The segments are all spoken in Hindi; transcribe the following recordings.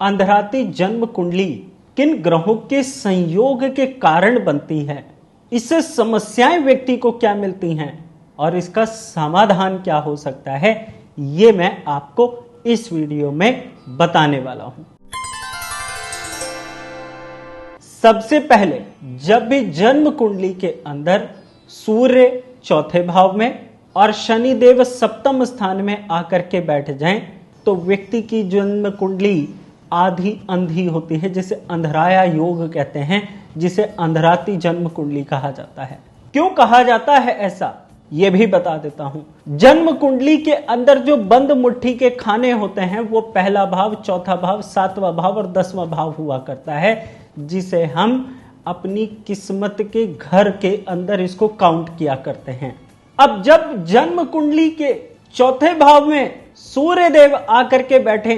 अंधराती जन्म कुंडली किन ग्रहों के संयोग के कारण बनती है, इससे समस्याएं व्यक्ति को क्या मिलती हैं और इसका समाधान क्या हो सकता है, ये मैं आपको इस वीडियो में बताने वाला हूं। सबसे पहले, जब भी जन्म कुंडली के अंदर सूर्य चौथे भाव में और शनि देव सप्तम स्थान में आकर के बैठ जाएं, तो व्यक्ति की जन्म कुंडली आधी अंधी होती है, जिसे अंधराया योग कहते हैं, जिसे अंधराती जन्म कुंडली कहा जाता है। क्यों कहा जाता है ऐसा, यह भी बता देता हूं। जन्म कुंडली के अंदर जो बंद मुट्ठी के खाने होते हैं वो पहला भाव, चौथा भाव, सातवां भाव और 10वां भाव हुआ करता है, जिसे हम अपनी किस्मत के घर के अंदर इसको काउंट किया करते हैं। अब जब जन्म कुंडली के चौथे भाव में सूर्य देव आकर के बैठे,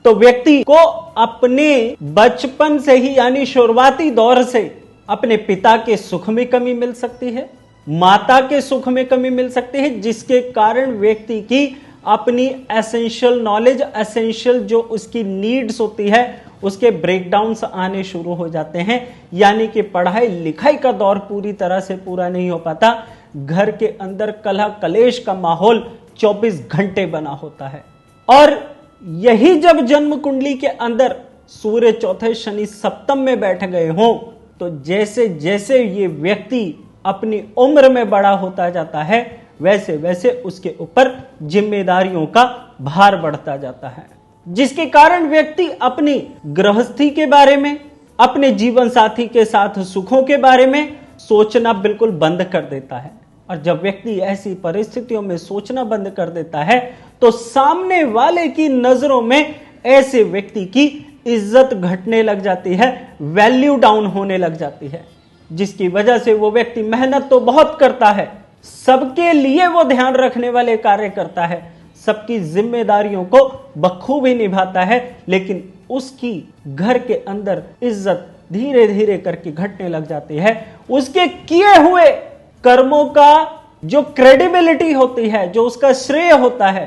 तो व्यक्ति को अपने बचपन से ही यानी शुरुआती दौर से अपने पिता के सुख में कमी मिल सकती है, माता के सुख में कमी मिल सकती है, जिसके कारण व्यक्ति की अपनी एसेंशियल नॉलेज, एसेंशियल जो उसकी नीड्स होती है, उसके ब्रेकडाउन्स आने शुरू हो जाते हैं। यानी कि पढ़ाई लिखाई का दौर पूरी तरह से पूरा नहीं हो पाता, घर के अंदर कलह कलेश का माहौल 24 घंटे बना होता है। और यही जब जन्म कुंडली के अंदर सूर्य चौथे, शनि सप्तम में बैठ गए हों, तो जैसे जैसे ये व्यक्ति अपनी उम्र में बड़ा होता जाता है, वैसे वैसे उसके ऊपर जिम्मेदारियों का भार बढ़ता जाता है, जिसके कारण व्यक्ति अपनी गृहस्थी के बारे में, अपने जीवन साथी के साथ सुखों के बारे में सोचना बिल्कुल बंद कर देता है। और जब व्यक्ति ऐसी परिस्थितियों में सोचना बंद कर देता है, तो सामने वाले की नजरों में ऐसे व्यक्ति की इज्जत घटने लग जाती है, वैल्यू डाउन होने लग जाती है, जिसकी वजह से वो व्यक्ति मेहनत तो बहुत करता है, सबके लिए वो ध्यान रखने वाले कार्य करता है, सबकी जिम्मेदारियों को बखूबी निभाता है, लेकिन उसकी घर के अंदर इज्जत धीरे धीरे करके घटने लग जाती है। उसके किए हुए कर्मों का जो क्रेडिबिलिटी होती है, जो उसका श्रेय होता है,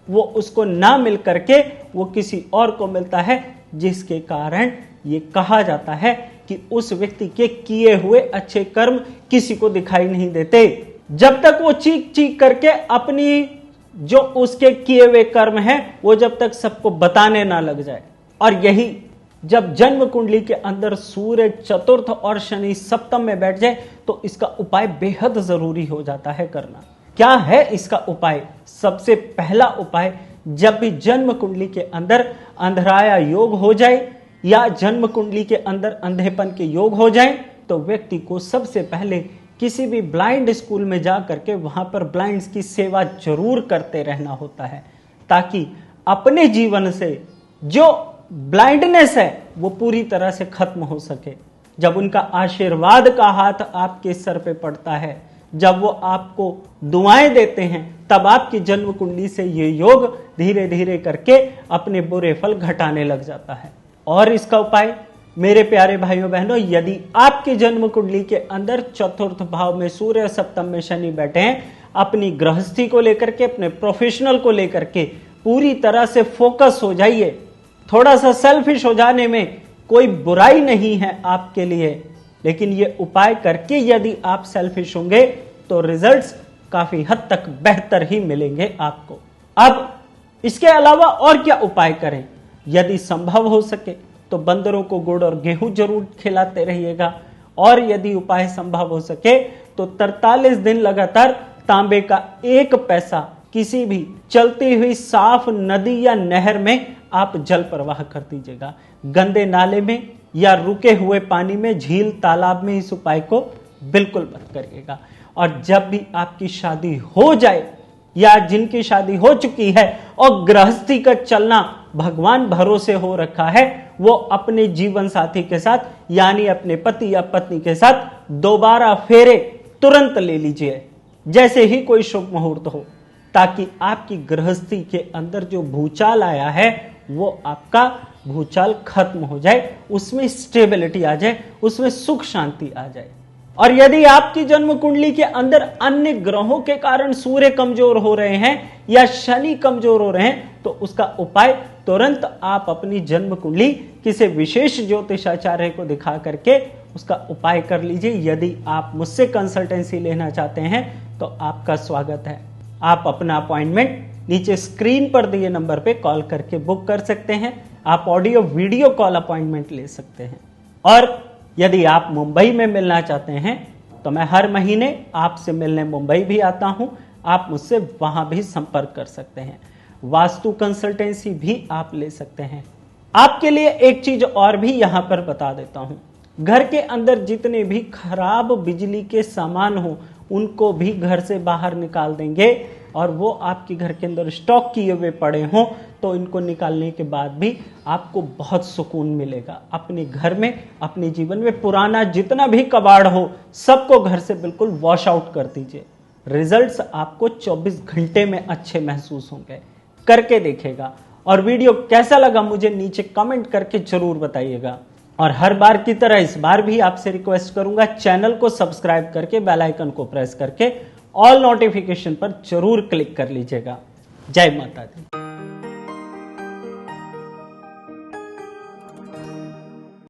वो उसको ना मिल करके वो किसी और को मिलता है, जिसके कारण ये कहा जाता है कि उस व्यक्ति के किए हुए अच्छे कर्म किसी को दिखाई नहीं देते, जब तक वो चीख चीख करके अपनी जो उसके किए हुए कर्म हैं वो जब तक सबको बताने ना लग जाए। और यही जब जन्म कुंडली के अंदर सूर्य चतुर्थ और शनि सप्तम में बैठ जाए, तो इसका उपाय बेहद जरूरी हो जाता है करना। क्या है इसका उपाय? सबसे पहला उपाय, जब भी जन्म कुंडली के अंदर अंधराया योग हो जाए या जन्म कुंडली के अंदर अंधेपन के योग हो जाए, तो व्यक्ति को सबसे पहले किसी भी ब्लाइंड स्कूल में जा करके वहां पर ब्लाइंड्स की सेवा जरूर करते रहना होता है, ताकि अपने जीवन से जो ब्लाइंडनेस है वो पूरी तरह से खत्म हो सके। जब उनका आशीर्वाद का हाथ आपके सर पे पड़ता है, जब वो आपको दुआएं देते हैं, तब आपकी जन्म कुंडली से ये योग धीरे धीरे करके अपने बुरे फल घटाने लग जाता है। और इसका उपाय, मेरे प्यारे भाइयों बहनों, यदि आपकी जन्म कुंडली के अंदर चतुर्थ भाव में सूर्य, सप्तम में शनि बैठे हैं, अपनी गृहस्थी को लेकर के, अपने प्रोफेशनल को लेकर के पूरी तरह से फोकस हो जाइए। थोड़ा सा सेल्फिश हो जाने में कोई बुराई नहीं है आपके लिए, लेकिन ये उपाय करके यदि आप सेल्फिश होंगे तो रिजल्ट्स काफी हद तक बेहतर ही मिलेंगे आपको। अब इसके अलावा और क्या उपाय करें? यदि संभव हो सके तो बंदरों को गुड़ और गेहूं जरूर खिलाते रहिएगा, और यदि उपाय संभव हो सके तो 43 दिन लगातार तांबे का 1 पैसा किसी भी चलती हुई साफ नदी या नहर में आप जल प्रवाह कर दीजिएगा। गंदे नाले में या रुके हुए पानी में, झील तालाब में इस उपाय को बिल्कुल मत करिएगा। और जब भी आपकी शादी हो जाए या जिनकी शादी हो चुकी है और गृहस्थी का चलना भगवान भरोसे हो रखा है, वो अपने जीवन साथी के साथ यानी अपने पति या पत्नी के साथ दोबारा फेरे तुरंत ले लीजिए, जैसे ही कोई शुभ मुहूर्त हो, ताकि आपकी गृहस्थी के अंदर जो भूचाल आया है वो आपका भूचाल खत्म हो जाए, उसमें स्टेबिलिटी आ जाए, उसमें सुख शांति आ जाए। और यदि आपकी जन्म कुंडली के अंदर अन्य ग्रहों के कारण सूर्य कमजोर हो रहे हैं या शनि कमजोर हो रहे हैं, तो उसका उपाय तुरंत आप अपनी जन्म कुंडली किसी विशेष ज्योतिषाचार्य को दिखा करके उसका उपाय कर लीजिए। यदि आप मुझसे कंसल्टेंसी लेना चाहते हैं तो आपका स्वागत है। आप अपना अपॉइंटमेंट नीचे स्क्रीन पर दिए नंबर पे कॉल करके बुक कर सकते हैं। आप ऑडियो वीडियो कॉल अपॉइंटमेंट ले सकते हैं। और यदि आप मुंबई में मिलना चाहते हैं तो मैं हर महीने आपसे मिलने मुंबई भी आता हूं। आप मुझसे वहां भी संपर्क कर सकते हैं। वास्तु कंसल्टेंसी भी आप ले सकते हैं। आपके लिए एक चीज और भी यहां पर बता देता हूं। घर के अंदर जितने भी खराब बिजली के सामान हो उनको भी घर से बाहर निकाल देंगे, और वो आपके घर के अंदर स्टॉक किए हुए पड़े हों तो इनको निकालने के बाद भी आपको बहुत सुकून मिलेगा। अपने घर में, अपने जीवन में पुराना जितना भी कबाड़ हो सबको घर से बिल्कुल वॉश आउट कर दीजिए। रिजल्ट्स आपको 24 घंटे में अच्छे महसूस होंगे। करके देखिएगा। और वीडियो कैसा लगा मुझे नीचे कमेंट करके जरूर बताइएगा। और हर बार की तरह इस बार भी आपसे रिक्वेस्ट करूंगा, चैनल को सब्सक्राइब करके बेल आइकन को प्रेस करके ऑल नोटिफिकेशन पर जरूर क्लिक कर लीजिएगा। जय माता दी।